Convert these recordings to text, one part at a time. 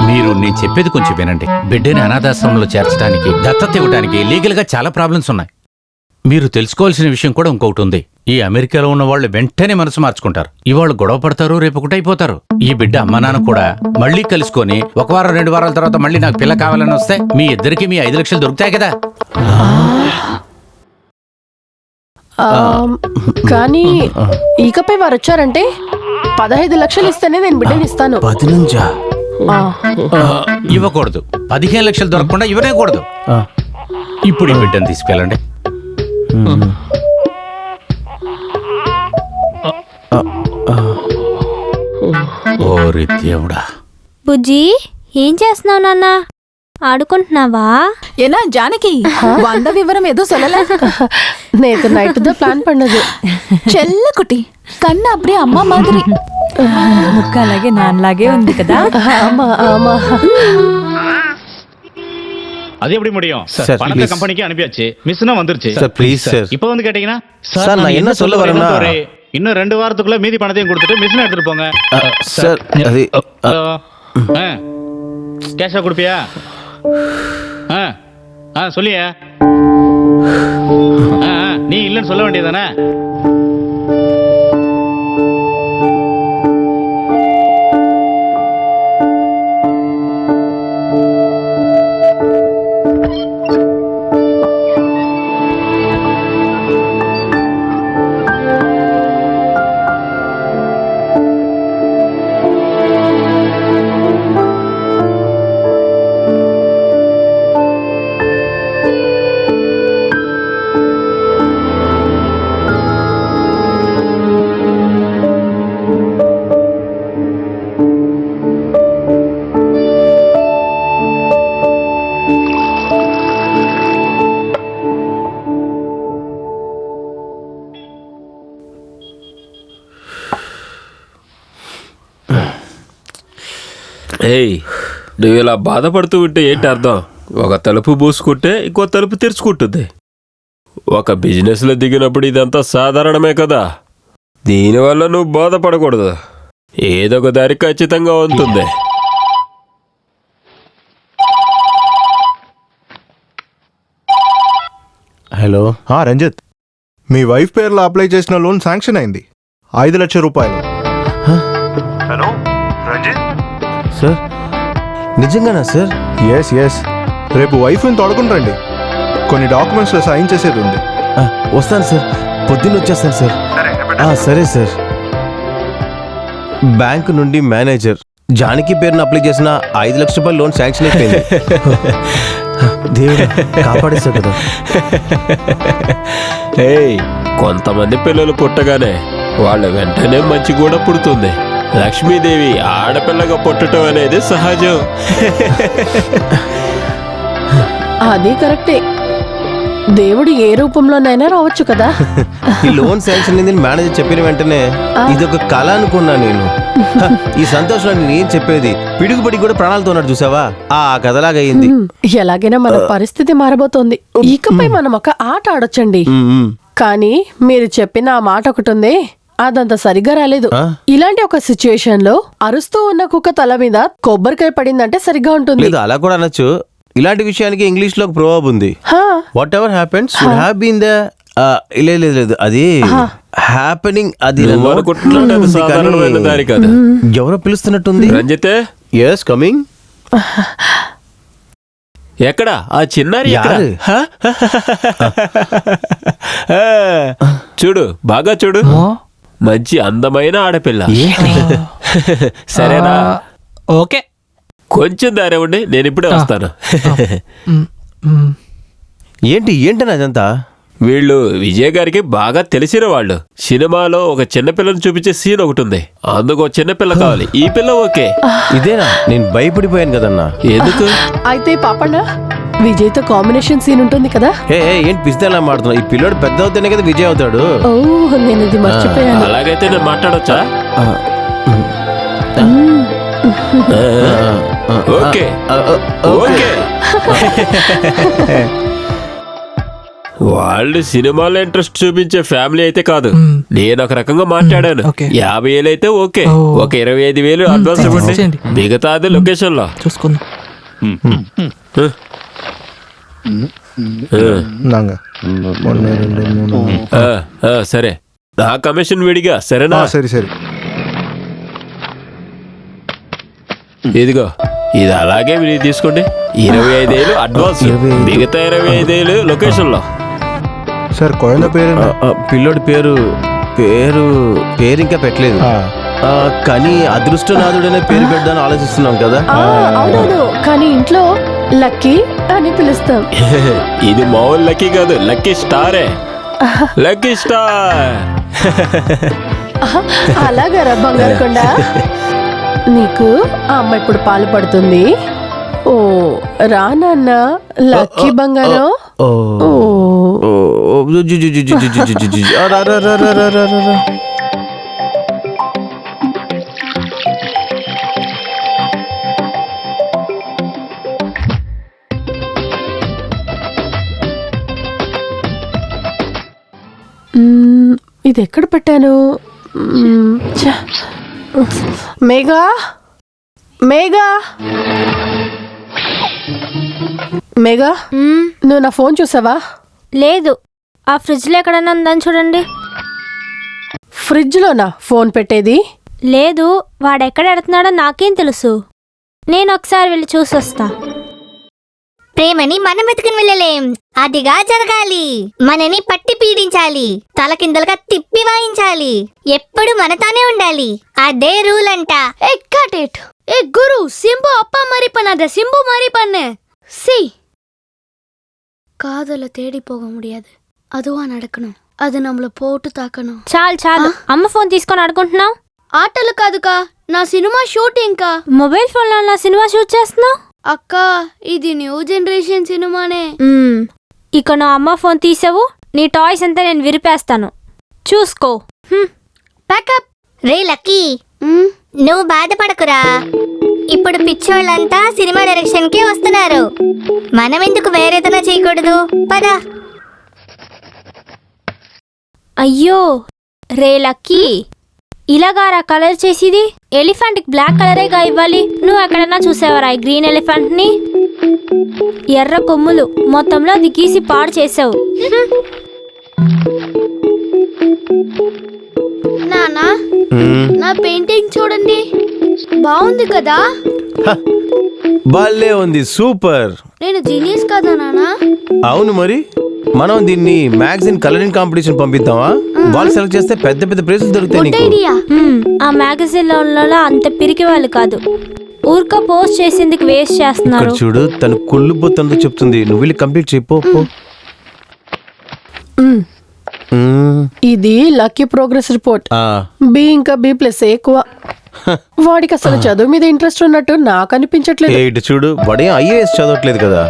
మీరు నేను చెప్పేది కొంచెం వినండి. బిడ్డని అనాథాశ్రమంలో చేర్చడానికి, దత్తత ఇవ్వడానికి లీగల్ గా చాలా ప్రాబ్లమ్స్ ఉన్నాయి. మీరు తెలుసుకోవాల్సిన విషయం కూడా ఇంకొకటి ఉంది. ఈ అమెరికాలో ఉన్న వాళ్ళు వెంటనే మనసు మార్చుకుంటారు. ఇవాళ గొడవ పడతారు, రేపు ఒకటి అయిపోతారు. ఈ బిడ్డ అమ్మ నాన్న కూడా మళ్ళీ కలుసుకొని 1 వారం 2 వారాల తర్వాత మళ్ళీ నాకు పిల్ల కావాలని వస్తే మీ ఇద్దరికి మీ 5 లక్షలు దొరుకుతాయి కదా. కానీ ఇకపై వారు వచ్చారంటే 15 లక్షలు ఇస్తేనే నేను బిడ్డని ఇస్తాను. 10 నుంచా? ఇవ్వకూడదు. 15 లక్షలు దొరకకుండా ఇవ్వనేకూడదు. ఇప్పుడు ఈ బిడ్డను తీసుకెళ్ళండి. ఓరి దేవుడా. బుజ్జి, ఏం చేస్తున్నావు నాన్న? ఆడుకుంటున్నావా? ఏనా జానకి, వంద వివరం ఏదో சொல்லல. நேத்து நைட்டு தான் பிளான் பண்ணது. చెల్ల కుటి కన్న అప్పుడే అమ్మ మాదిరి. ముక్క అలాగే నాన్నలాగే ఉంది కదా. ஆமா ஆமா. அது எப்படி முடியும்? சார், பணத்தை please. கம்பெனிக்கு அனுப்பியாச்சு, மிஸ்னா வந்துருச்சு. Sir please sir. இப்போ வந்து கேட்டீங்கன்னா சார், நான் என்ன சொல்ல வரேன்னா, இன்னும் 2 வாரத்துக்குள்ள மீதி பணத்தையும் கொடுத்துட்டு மிஸ்னா எடுத்துட்டு போங்க. சார் அது ஹலோ, கேஷா கொடுப்பியா? சொல்லியா? நீ இல்லைன்னு சொல்ல வேண்டியதானே? ఏయ్, నువ్వు ఇలా బాధపడుతూ ఉంటే ఏంటి అర్థం? ఒక తలుపు మూసుకుంటే ఇంకో తలుపు తెరుచుకుంటుంది. ఒక బిజినెస్లో దిగినప్పుడు ఇదంతా సాధారణమే కదా. దీనివల్ల నువ్వు బాధపడకూడదు. ఏదో ఒక దారి ఖచ్చితంగా ఉంటుంది. హలో. రంజిత్, మీ వైఫ్ పేరులో అప్లై చేసిన లోన్ శాంక్షన్ అయింది. 5 లక్షల రూపాయలు. హలో రంజిత్ సార్, నిజంగానా సార్? ఎస్. రేపు వైఫ్ని తోడుకుని రండి. కొన్ని డాక్యుమెంట్స్లో సైన్ చేసేది ఉంది. వస్తాను సార్, పొద్దున్న వచ్చేస్తాను సార్. సరే సార్. బ్యాంకు నుండి మేనేజర్ జానకి పేరును అప్లై చేసిన 5 లక్షల రూపాయల లోన్ శాంక్షన్ అయిపోయింది. దేవుడు కాపాడేశావు కదా. ఏయ్, కొంతమంది పిల్లలు పుట్టగానే వాళ్ళ వెంటనే మంచి కూడా పుడుతుంది. లక్ష్మీదేవి ఆడపిల్లగా పుట్టడం అనేది సహజం. అది కరెక్టే. దేవుడు ఏ రూపంలోనైనా రావచ్చు కదా. ఈ లోన్ శాంక్షన్ అయిందని మేనేజర్ చెప్పిన వెంటనే ఇదొక కళ అనుకున్నా నేను. ఈ సంతోషంలో నేను ఏం చెప్పేది, పిడుగుపడి కూడా ప్రాణాలతో ఉన్నాడు చూసావా, ఆ కథలాగా అయింది. ఎలాగైనా మన పరిస్థితి మారబోతోంది. ఇకపై మనం ఒక ఆట ఆడొచ్చండి. కానీ మీరు చెప్పిన ఆ మాట ఒకటి ఉంది, అదంతా సరిగ్గా రాలేదు. ఇలాంటి ఒక సిచ్యుయేషన్ లో అరుస్తూ ఉన్న కుక్క తల మీద కొబ్బరికాయ పడిందంటే సరిగ్గా ఉంటుంది. లేదు, అలా కూడా అనొచ్చు. ఇలాంటి విషయానికి ఇంగ్లీష్ లో ప్రోవర్బ్ ఉంది. Whatever happens should have been the లేదు అది హ్యాపెనింగ్. అది సాధారణమైన దారి కాదు. ఎవరో పిలుస్తున్నట్టుంది. రంజితే, ఎస్ కమింగ్. ఎక్కడ ఆ చిన్నారి? చూడు, బాగా చూడు, మంచి అందమైన ఆడపిల్ల. సరేనా? ఓకే, కొంచెం దారి ఉండి, నేను ఇప్పుడే వస్తాను. ఏంటని అదంతా? వీళ్ళు విజయ్ గారికి బాగా తెలిసిన వాళ్ళు. సినిమాలో ఒక చిన్నపిల్లని చూపించే సీన్ ఒకటి ఉంది, అందుకు చిన్నపిల్ల కావాలి. ఈ పిల్ల ఓకే. ఇదేనా? నేను భయపడిపోయాను కదన్నా. ఎందుకు? అయితే పాపಣ್ణ, విజయ్ తో కాంబినేషన్ సీన్ ఉంటుంది కదా. ఏంటి పిస్తేలా మాడుతున్నావు? ఈ పిల్లోడు పెద్ద అవుతానే కదా విజయ్ అవుతాడు. ఓ, నేను ఇది మర్చిపోయాను. అలాగైతే నేను మాట్లాడొచ్చా? Okay okay. వాళ్ళు సినిమాలో ఇంట్రెస్ట్ చూపించే ఫ్యామిలీ అయితే కాదు. నేను ఒక రకంగా మాట్లాడాను. 50,000 అయితే ఓకే, ఒక 25,000 అడ్వాన్స్ ఇవ్వండి, మిగతాది లొకేషన్ లో చూసుకుందాం. నాంగా 1 2 3 సరే, నా కమిషన్ విడిగా సరేనా? సరే సరే. ఇదిగో ఇది అలాగే మీరు తీసుకోండి. 25,000 అడ్వాన్స్, మిగతా 25,000 లొకేషన్ లో. సార్ కోయల పేరు పిల్లోడి పేరు ఇంకా పెట్టలేదు. కానీ అదృష్టనాథుడనే పేరు పెడదాని ఆలోచిస్తున్నాం కదా. అవునవును, కానీ ఇంట్లో లక్కీ అని పిలుస్తాం. ఇది మామూలు లక్కీ కాదు, లక్కీ స్టారే. Lucky star. అలాగారా బంగారు కొండ? నీకు ఆ అమ్మ ఇప్పుడు పాలు పడుతుంది. ఓ రానన్న లక్కీ బంగారం. ఓ ఇది ఎక్కడ పెట్టాను? మేఘా, మేఘా, మేఘా, నువ్వు నా ఫోన్ చూసావా? లేదు, ఆ ఫ్రిడ్జ్ లో ఎక్కడన్నా ఉందని చూడండి. ఫ్రిడ్జ్ లోనా ఫోన్ పెట్టేది? లేదు, వాడెక్కడ ఎడుతున్నాడో నాకేం తెలుసు. నేను ఒకసారి వెళ్ళి చూసొస్తా. ప్రేమని మనం వెతుకుని వెళ్ళలేం, అదిగా జరగాలి. మనని పట్టి పీడించాలి, తలకిందలుగా తిప్పి వాయించాలి, ఎప్పుడు మనతోనే ఉండాలి, అదే రూల్ అంట. குரு சிம்பு அப்பா மாதிரி பண்ணாத, சிம்பு மாதிரி பண்ணு. சி காதல தேடி போக முடியாது, அதுவா நடக்கணும், அது நம்மள పోటు తాకணும். చాలు చాలు, అమ్మ ఫోన్ తీసుకొని ఆడుకుంటున్నావు. ఆటలు కాదుకా, నా సినిమా షూటింగ్ కా. మొబైల్ ఫోన్ లో నా సినిమా షూట్ చేస్తున్నావు? అక్క, ఇది న్యూ జనరేషన్ సినిమానే. ఇక నా అమ్మ ఫోన్ తీసావు, నీ టాయ్స్ అంతా నేను విరిపేస్తాను, చూసుకో. ప్యాకప్. రే లక్కీ, నువ్వు బాధపడకురా. ఇప్పుడు పిచ్చోళ్ళంతా సినిమా డైరెక్షన్ కే వస్తున్నారు, మనం ఎందుకు వేరేదైనా చేయకూడదు? పద. అయ్యో రే లక్కీ, ఇలాగారా కలర్ చేసేది? ఎలిఫెంట్ కి బ్లాక్ కలరేగా ఇవ్వాలి. నువ్వు ఎక్కడన్నా చూసావరా ఈ గ్రీన్ ఎలిఫెంట్ ని? ఎర్ర కొమ్ములు మొత్తంలో అది గీసి పాడు చేసావు. నానా, నా పెయింటింగ్ చూడండి, బాగుంది కదా? బాలే ఉంది, సూపర్. నేను జీనియస్ కదా నానా? అవును, మరి మనం దీన్ని మ్యాగజైన్ కలరింగ్ కాంపిటీషన్ పంపిద్దామా? వాళ్ళు సెలెక్ట్ చేస్తే పెద్ద పెద్ద ప్రైజులు దొరుకుతాయి నీకు. ఆ మ్యాగజైన్ లో అంత పిరికి వాళ్ళు కాదు, ఊరిక పోస్ట్ చేసేందుకు వేస్ట్ చేస్తున్నారు. చూడు, తను కుళ్ళు పోతుందో చెప్తుంది, నువ్వు వెళ్ళి కంప్లీట్ చెప్పు. ఇది లక్కీ ప్రోగ్రెస్ రిపోర్ట్. బి ఇంకా B+ ఎక్కువ. వాడికి అసలు చదువు మీద ఇంట్రెస్ట్ ఉన్నట్టు నాకు అనిపించట్లేదు. ఇటు చూడు, వాడే IAS చదవట్లేదు కదా,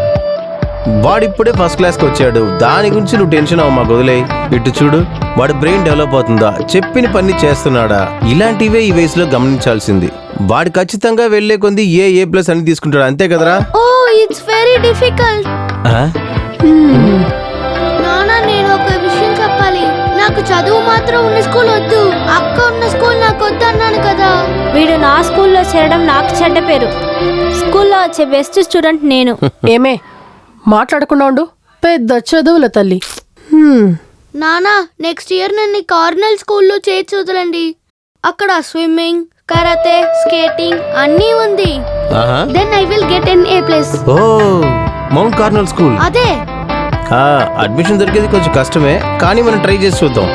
వాడిప్పుడే ఫస్ట్ క్లాస్కి వచ్చాడు, దాని గురించి నువ్వు టెన్షన్ అవ్వ, మాకు వదిలే. ఇటు చూడు, వాడి బ్రెయిన్ డెవలప్ అవుతుందా, చెప్పిన పని చేస్తున్నాడా, ఇలాంటివే ఈ వయసులో గమనించాల్సింది. వాడు ఖచ్చితంగా వెళ్లే కొంది A+ అని తీసుకుంటాడు, అంతే కదరా? Oh it's very difficult. నానా, నేను ఒక విషయం చెప్పాలి. నాకు చదువు మాత్రం ఉన్న స్కూల్ వద్దు, అక్క ఉన్న స్కూల్ నాకు వద్దు అన్నాను కదా. వీడు నా స్కూల్లో చేరడం నాకు చెడ్డ పేరు. స్కూల్లో వచ్చే బెస్ట్ స్టూడెంట్ నేను. ఏమే మాట్లాడకుండా ఉండు, పెద్ద చదువుల తల్లి. నానా, నెక్స్ట్ ఇయర్ నన్ను కార్నల్ స్కూల్లో చేర్చి వదలండి. అక్కడ స్విమ్మింగ్, కరాటే, స్కేటింగ్ అన్నీ ఉంది. Then I will get an A+. Oh, Mount Carmel school. అదే. అడ్మిషన్ దొరికేది కొంచెం కష్టమే, కానీ మనం ట్రై చేసి చూద్దాం.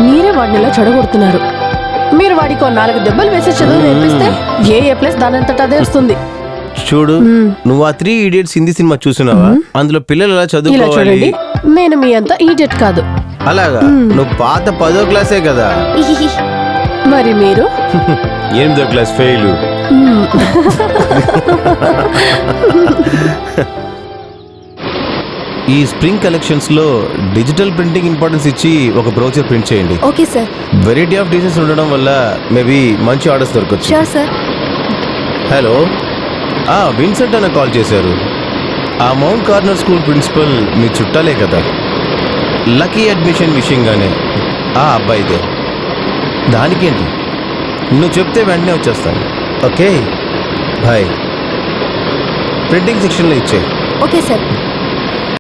మీరే వాడిని ఇలా చెడగొడుతున్నారు. మీరు వాడికి 4 దెబ్బలు వేసే చదువు నేర్పిస్తే A+ దానంతట అదే వస్తుంది. చూడు, నువ్వు ఆ 3 Idiots హిందీ సినిమా చూసినావా? అందులో పిల్లలు ఎలా ఇలా చదువుకోవాలి. చూడండి, నేను మీ అంత ఈడియట్ కాదు. అలాగా? నువ్వు పాత 10వ క్లాసే కదా. మరి మీరు 8వ క్లాస్ ఫెయిల్. ఈ స్ప్రింగ్ కలెక్షన్స్ లో డిజిటల్ ప్రింటింగ్ ఇంపార్టెన్స్ ఇచ్చి ఒక బ్రౌచర్ ప్రింట్ చేయండి. Okay sir. Variety of designs ఉండడం వల్ల మేబీ మంచి ఆర్డర్స్ దొరకచ్చు. Sure sir. హలో, విన్సెంట్ అన్న కాల్ చేశారు. ఆ మౌంట్ కార్నర్ స్కూల్ ప్రిన్సిపల్ మీ చుట్టాలే కదా? లక్కీ అడ్మిషన్ విషయంగానే ఆ అబ్బాయిదే. దానికేంటి, నువ్వు చెప్తే వెంటనే వచ్చేస్తాను. Okay bye. ప్రింటింగ్ సెక్షన్లో ఇచ్చే. Okay sir.